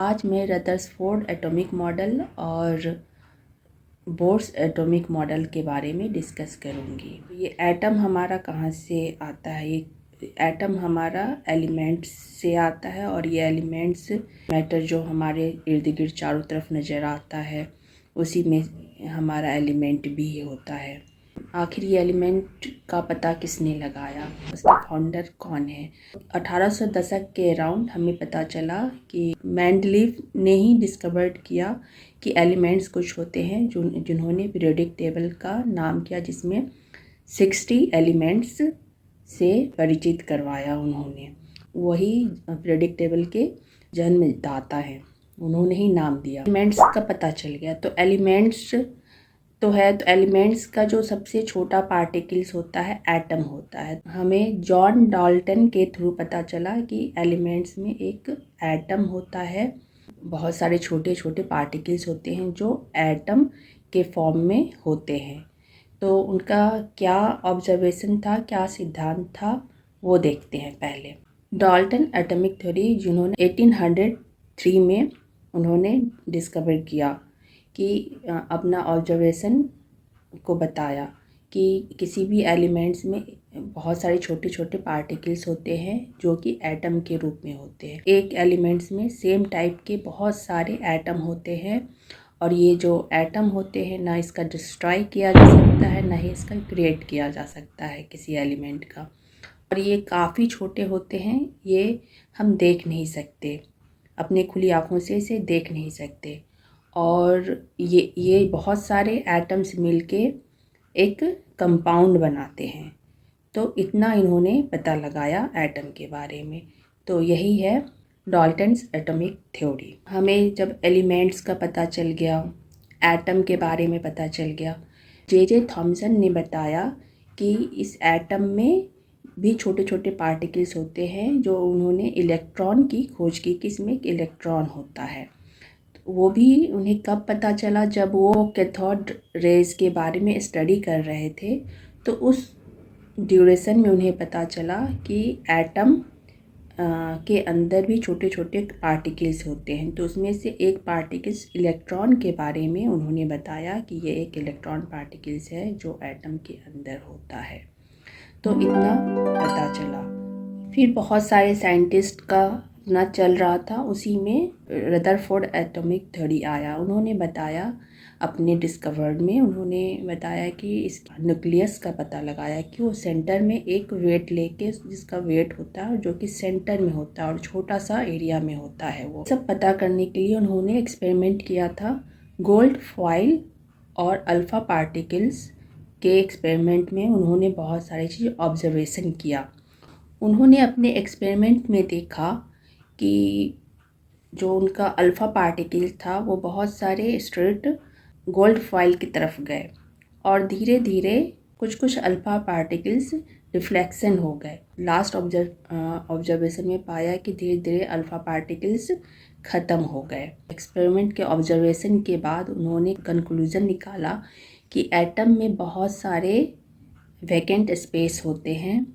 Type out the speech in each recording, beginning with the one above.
आज मैं Rutherford atomic model और बोर्स एटॉमिक मॉडल के बारे में डिस्कस करूँगी। ये एटम हमारा कहाँ से आता है? ये एटम हमारा एलिमेंट्स से आता है और ये एलिमेंट्स मैटर जो हमारे इर्द गिर्द चारों तरफ नज़र आता है उसी में हमारा एलिमेंट भी होता है। आखिर ये एलिमेंट का पता किसने लगाया, उसका फाउंडर कौन है? 1800 दशक के अराउंड हमें पता चला कि मेंडलीव ने ही डिस्कवर्ड किया कि एलिमेंट्स कुछ होते हैं जिन्होंने पीरियोडिक टेबल का नाम किया, जिसमें 60 एलिमेंट्स से परिचित करवाया उन्होंने। वही पीरियोडिक टेबल के जन्मदाता हैं, उन्होंने ही नाम दिया। एलिमेंट्स का पता चल गया तो एलिमेंट्स तो एलिमेंट्स का जो सबसे छोटा पार्टिकल्स होता है एटम होता है। हमें जॉन डाल्टन के थ्रू पता चला कि एलिमेंट्स में एक एटम होता है, बहुत सारे छोटे छोटे पार्टिकल्स होते हैं जो एटम के फॉर्म में होते हैं। तो उनका क्या ऑब्जर्वेशन था, क्या सिद्धांत था, वो देखते हैं पहले। डाल्टन एटॉमिक थ्योरी जिन्होंने 1803 में उन्होंने डिस्कवर किया कि अपना ऑब्जर्वेशन को बताया कि किसी भी एलिमेंट्स में बहुत सारे छोटे छोटे पार्टिकल्स होते हैं जो कि एटम के रूप में होते हैं। एक एलिमेंट्स में सेम टाइप के बहुत सारे एटम होते हैं और ये जो एटम होते हैं ना इसका डिस्ट्रॉय किया जा सकता है ना ही इसका क्रिएट किया जा सकता है किसी एलिमेंट का। और ये काफ़ी छोटे होते हैं, ये हम देख नहीं सकते, अपने खुली आँखों से इसे देख नहीं सकते। और ये बहुत सारे एटम्स मिलके एक कंपाउंड बनाते हैं। तो इतना इन्होंने पता लगाया एटम के बारे में। तो यही है डाल्टन्स एटॉमिक थ्योरी। हमें जब एलिमेंट्स का पता चल गया, एटम के बारे में पता चल गया, जे थॉमसन ने बताया कि इस एटम में भी छोटे छोटे पार्टिकल्स होते हैं, जो उन्होंने इलेक्ट्रॉन की खोज की कि इसमें एक इलेक्ट्रॉन होता है। वो भी उन्हें कब पता चला? जब वो कैथोड रेज के बारे में स्टडी कर रहे थे, तो उस ड्यूरेशन में उन्हें पता चला कि एटम के अंदर भी छोटे छोटे पार्टिकल्स होते हैं। तो उसमें से एक पार्टिकल्स इलेक्ट्रॉन के बारे में उन्होंने बताया कि ये एक इलेक्ट्रॉन पार्टिकल्स है जो एटम के अंदर होता है। तो इतना पता चला। फिर बहुत सारे साइंटिस्ट का अपना चल रहा था, उसी में रदरफोर्ड एटॉमिक थ्योरी आया। उन्होंने बताया अपने डिस्कवर्ड में, उन्होंने बताया कि इस न्यूक्लियस का पता लगाया कि वो सेंटर में एक वेट लेके, जिसका वेट होता है जो कि सेंटर में होता है और छोटा सा एरिया में होता है। वो सब पता करने के लिए उन्होंने एक्सपेरिमेंट किया था। गोल्ड फॉइल और अल्फ़ा पार्टिकल्स के एक्सपेरिमेंट में उन्होंने बहुत सारी चीज़ ऑब्जर्वेशन किया। उन्होंने अपने एक्सपेरिमेंट में देखा कि जो उनका अल्फ़ा पार्टिकल था वो बहुत सारे स्ट्रेट गोल्ड फॉइल की तरफ गए और धीरे धीरे कुछ अल्फ़ा पार्टिकल्स रिफ्लेक्शन हो गए। लास्ट ऑब्जर्वेशन में पाया कि धीरे धीरे अल्फ़ा पार्टिकल्स ख़त्म हो गए। एक्सपेरिमेंट के ऑब्जर्वेशन के बाद उन्होंने कंक्लूज़न निकाला कि एटम में बहुत सारे वैकेंट स्पेस होते हैं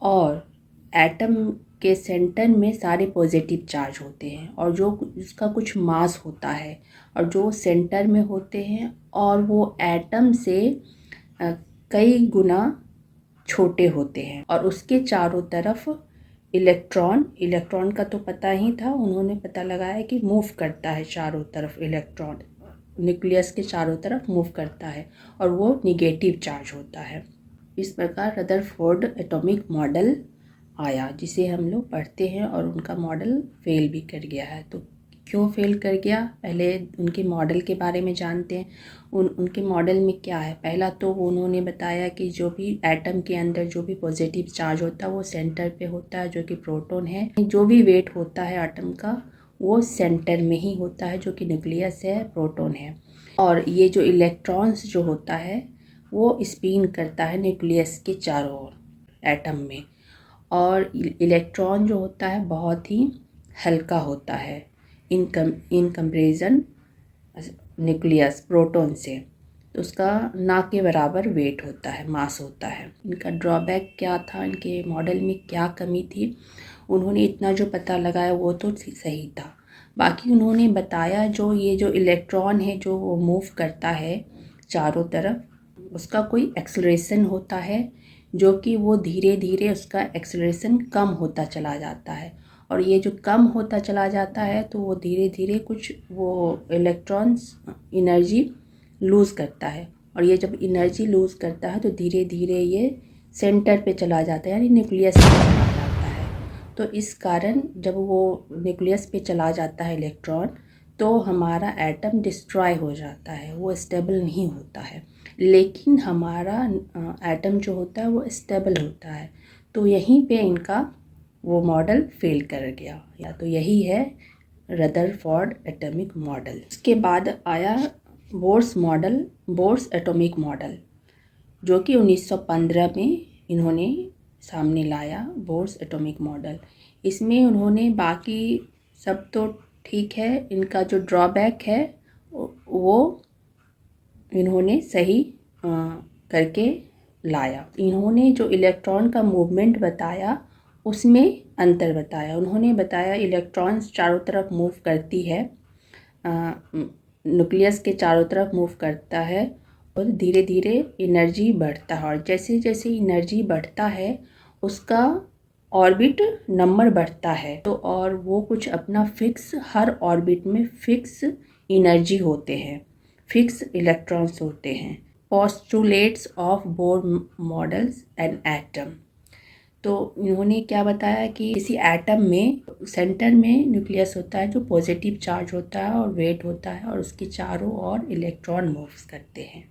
और एटम के सेंटर में सारे पॉजिटिव चार्ज होते हैं और जो उसका कुछ मास होता है और जो सेंटर में होते हैं और वो एटम से कई गुना छोटे होते हैं और उसके चारों तरफ इलेक्ट्रॉन का तो पता ही था, उन्होंने पता लगाया कि मूव करता है चारों तरफ, इलेक्ट्रॉन न्यूक्लियस के चारों तरफ मूव करता है और वो निगेटिव चार्ज होता है। इस प्रकार रदरफोर्ड एटॉमिक मॉडल आया, जिसे हम लोग पढ़ते हैं और उनका मॉडल फेल भी कर गया है। तो क्यों फेल कर गया, पहले उनके मॉडल के बारे में जानते हैं। उनके मॉडल में क्या है? पहला तो उन्होंने बताया कि जो भी एटम के अंदर जो भी पॉजिटिव चार्ज होता है वो सेंटर पे होता है, जो कि प्रोटॉन है। जो भी वेट होता है एटम का वो सेंटर में ही होता है, जो कि न्यूक्लियस है, प्रोटॉन है। और ये जो इलेक्ट्रॉन्स जो होता है वो स्पिन करता है न्यूक्लियस के चारों ओर एटम में। और इलेक्ट्रॉन जो होता है बहुत ही हल्का होता है इन कंपेरिजन न्यूक्लियस प्रोटॉन से, तो उसका ना के बराबर वेट होता है, मास होता है। इनका ड्रॉबैक क्या था, इनके मॉडल में क्या कमी थी? उन्होंने इतना जो पता लगाया वो तो सही था, बाकी उन्होंने बताया जो ये जो इलेक्ट्रॉन है जो वो मूव करता है चारों तरफ, उसका कोई एक्सेलरेशन होता है जो कि वो धीरे धीरे उसका एक्सेलरेशन कम होता चला जाता है। और ये जो कम होता चला जाता है तो वो धीरे धीरे कुछ वो इलेक्ट्रॉन्स एनर्जी लूज़ करता है। और ये जब एनर्जी लूज़ करता है तो धीरे धीरे ये सेंटर पे चला जाता है, यानी न्यूक्लियस पे चला जाता है। तो इस कारण जब वो न्यूक्लियस पे चला जाता है इलेक्ट्रॉन, तो हमारा एटम डिस्ट्रॉय हो जाता है, वो स्टेबल नहीं होता है। लेकिन हमारा एटम जो होता है वो स्टेबल होता है। तो यहीं पे इनका वो मॉडल फेल कर गया, या तो यही है रदरफोर्ड एटॉमिक मॉडल। इसके बाद आया Bohr's model, Bohr's atomic model, जो कि 1915 में इन्होंने सामने लाया, बोर्स एटॉमिक मॉडल। इसमें उन्होंने बाकी सब तो ठीक है, इनका जो ड्रॉबैक है वो इन्होंने सही करके लाया। इन्होंने जो इलेक्ट्रॉन का मूवमेंट बताया उसमें अंतर बताया। उन्होंने बताया इलेक्ट्रॉन्स चारों तरफ मूव करती है, न्यूक्लियस के चारों तरफ मूव करता है और धीरे धीरे एनर्जी बढ़ता है। और जैसे जैसे एनर्जी बढ़ता है उसका ऑर्बिट नंबर बढ़ता है। तो और वो कुछ अपना फिक्स, हर ऑर्बिट में फिक्स एनर्जी होते हैं, फिक्स इलेक्ट्रॉन्स होते हैं। Postulates of bore models and atom. तो इन्होंने क्या बताया कि किसी एटम में सेंटर में न्यूक्लियस होता है जो पॉजिटिव चार्ज होता है और वेट होता है, और उसके चारों ओर इलेक्ट्रॉन मूव्स करते हैं,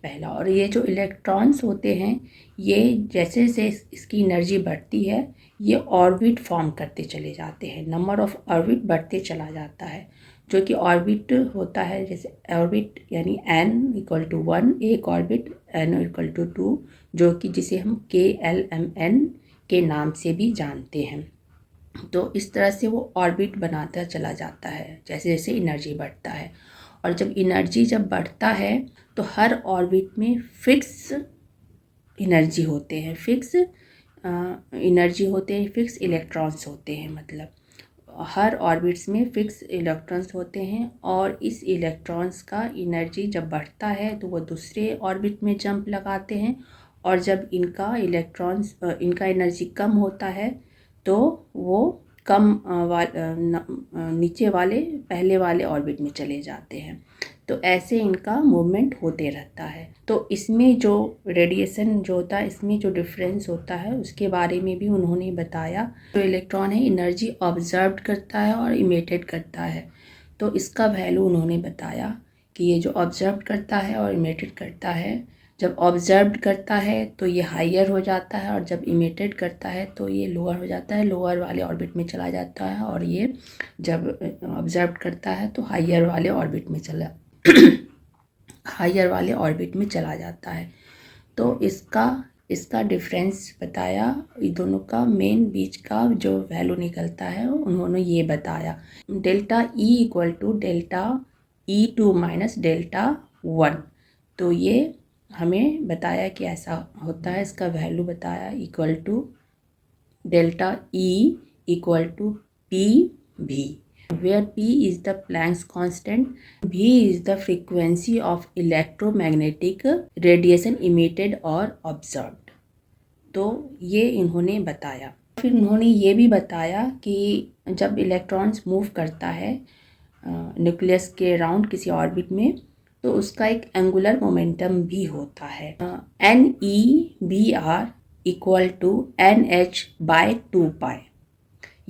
पहला। और ये जो इलेक्ट्रॉन्स होते हैं ये जैसे जैसे इसकी एनर्जी बढ़ती है ये ऑर्बिट फॉर्म करते चले जाते हैं, नंबर ऑफ ऑर्बिट बढ़ते चला जाता है। जो कि ऑर्बिट होता है, जैसे ऑर्बिट यानी n=1, एक ऑर्बिट n=2, जो कि जिसे हम KLMN के नाम से भी जानते हैं। तो इस तरह से वो ऑर्बिट बनाता चला जाता है जैसे जैसे एनर्जी बढ़ता है। और जब एनर्जी बढ़ता है तो हर ऑर्बिट में फिक्स एनर्जी होते हैं, फिक्स एनर्जी होते हैं, फिक्स इलेक्ट्रॉन्स होते हैं। मतलब हर ऑर्बिट्स में फिक्स इलेक्ट्रॉन्स होते हैं, और इस इलेक्ट्रॉन्स का एनर्जी जब बढ़ता है तो वो दूसरे ऑर्बिट में जंप लगाते हैं, और जब इनका इनका एनर्जी कम होता है तो वो कम नीचे वाले पहले वाले ऑर्बिट में चले जाते हैं। तो ऐसे इनका मूवमेंट होते रहता है। तो इसमें जो रेडिएशन जो होता है, इसमें जो डिफरेंस होता है उसके बारे में भी उन्होंने बताया। जो इलेक्ट्रॉन है एनर्जी ऑब्जर्व करता है और इमिटेड करता है। तो इसका वैल्यू उन्होंने बताया कि ये जो ऑब्जर्व करता है और इमिटेड करता है, जब ऑब्जर्व करता है तो ये हायर हो जाता है, और जब इमिटेड करता है तो ये लोअर हो जाता है, लोअर वाले ऑर्बिट में चला जाता है। और ये जब ऑब्जर्व करता है तो हायर वाले ऑर्बिट में हायर वाले ऑर्बिट में चला जाता है। तो इसका डिफरेंस बताया, ये दोनों का मेन बीच का जो वैल्यू निकलता है उन्होंने ये बताया, डेल्टा E=डेल्टा E2 - डेल्टा1। तो ये हमें बताया कि ऐसा होता है, इसका वैल्यू बताया delta E=PV, where P is the Planck's constant, V is the frequency of electromagnetic radiation emitted or observed। तो ये इन्होंने बताया। फिर उन्होंने ये भी बताया कि जब इलेक्ट्रॉन्स मूव करता है न्यूक्लियस के अराउंड किसी ऑर्बिट में, तो उसका एक एंगुलर मोमेंटम भी होता है, NeVr = NH/2π।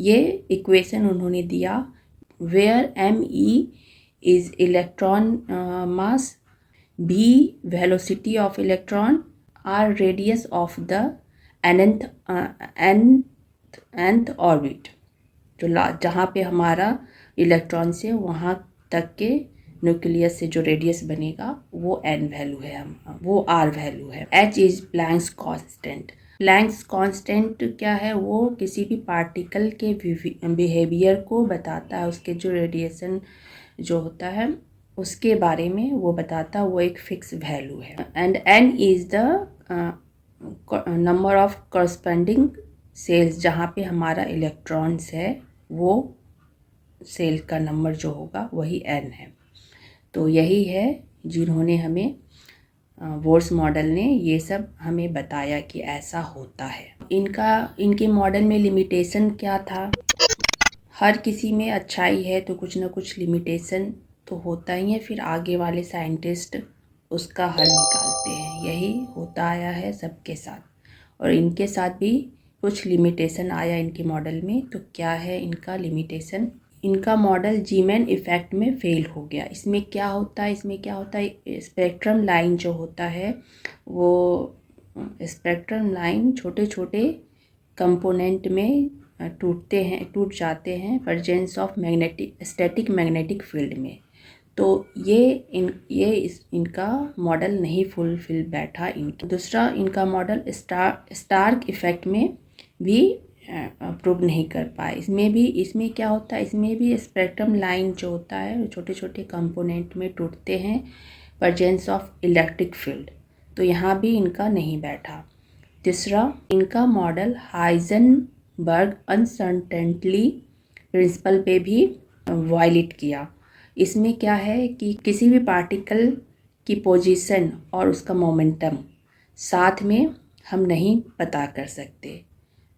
ये इक्वेशन उन्होंने दिया, where me is electron mass, v velocity of electron, r radius of the nth orbit। जो जहाँ पे हमारा इलेक्ट्रॉन से वहाँ तक के न्यूक्लियस से जो रेडियस बनेगा वो n वैल्यू है, वो r वैल्यू है। h is Planck's constant. Planck's constant क्या है? वो किसी भी पार्टिकल के बिहेवियर को बताता है, उसके जो रेडिएशन जो होता है उसके बारे में वो बताता है, वो एक फिक्स वैल्यू है। And n is the number of corresponding cells, जहाँ पे हमारा इलेक्ट्रॉन्स है वो सेल का नंबर जो होगा वही n है। तो यही है जिन्होंने हमें बोर्स मॉडल ने ये सब हमें बताया कि ऐसा होता है। इनके मॉडल में लिमिटेशन क्या था? हर किसी में अच्छाई है तो कुछ ना कुछ लिमिटेशन तो होता ही है, फिर आगे वाले साइंटिस्ट उसका हल निकालते हैं। यही होता आया है सबके साथ, और इनके साथ भी कुछ लिमिटेशन आया इनके मॉडल में। तो क्या है इनका लिमिटेशन? इनका मॉडल जीमैन इफ़ेक्ट में फेल हो गया। इसमें क्या होता है, स्पेक्ट्रम लाइन जो होता है वो स्पेक्ट्रम लाइन छोटे छोटे कंपोनेंट में टूट जाते हैं presence of static magnetic field में। तो इनका मॉडल नहीं फुलफिल बैठा। दूसरा इनका मॉडल स्टार्क इफ़ेक्ट में भी प्रूव नहीं कर पाए। इसमें क्या होता है, इसमें भी स्पेक्ट्रम लाइन जो होता है छोटे छोटे कंपोनेंट में टूटते हैं प्रेजेंस ऑफ इलेक्ट्रिक फील्ड। तो यहाँ भी इनका नहीं बैठा। तीसरा इनका मॉडल हाइजेनबर्ग अनसर्टेनिटी प्रिंसिपल पे भी वायलेट किया। इसमें क्या है कि किसी भी पार्टिकल की पोजीशन और उसका मोमेंटम साथ में हम नहीं पता कर सकते।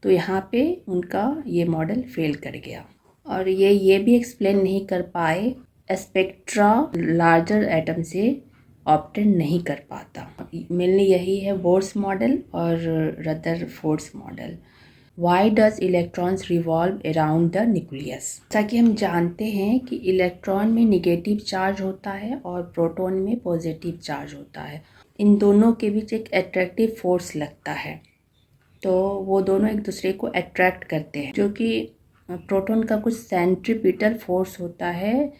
तो यहाँ पे उनका ये मॉडल फेल कर गया। और ये भी एक्सप्लेन नहीं कर पाए स्पेक्ट्रा लार्जर एटम से ऑब्टेन नहीं कर पाता। मेनली यही है बोर्स मॉडल और Rutherford's model. Why does electrons revolve around the nucleus? जैसा कि हम जानते हैं कि इलेक्ट्रॉन में निगेटिव चार्ज होता है और प्रोटॉन में पॉजिटिव चार्ज होता है। इन दोनों के बीच एक अट्रैक्टिव फोर्स लगता है, तो वो दोनों एक दूसरे को अट्रैक्ट करते हैं। जो कि प्रोटॉन का कुछ सेंट्रीपिटल फोर्स होता है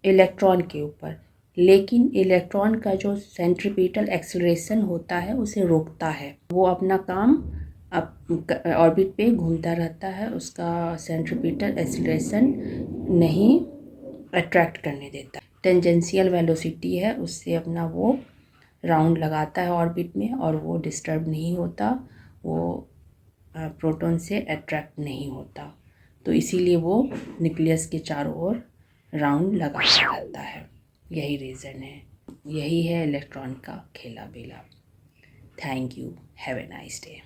इलेक्ट्रॉन के ऊपर, लेकिन इलेक्ट्रॉन का जो सेंट्रीपिटल एक्सेलरेशन होता है उसे रोकता है। वो अपना काम ऑर्बिट पे घूमता रहता है, उसका सेंट्रीपिटल एक्सेलरेशन नहीं अट्रैक्ट करने देता। टेंजेंशियल वेलोसिटी है, उससे अपना वो राउंड लगाता है ऑर्बिट में और वो डिस्टर्ब नहीं होता, वो प्रोटॉन से अट्रैक्ट नहीं होता। तो इसीलिए वो न्यूक्लियस के चारों ओर राउंड लगाता रहता है। यही रीज़न है, यही है इलेक्ट्रॉन का खेला बेला। Thank you, have a nice day.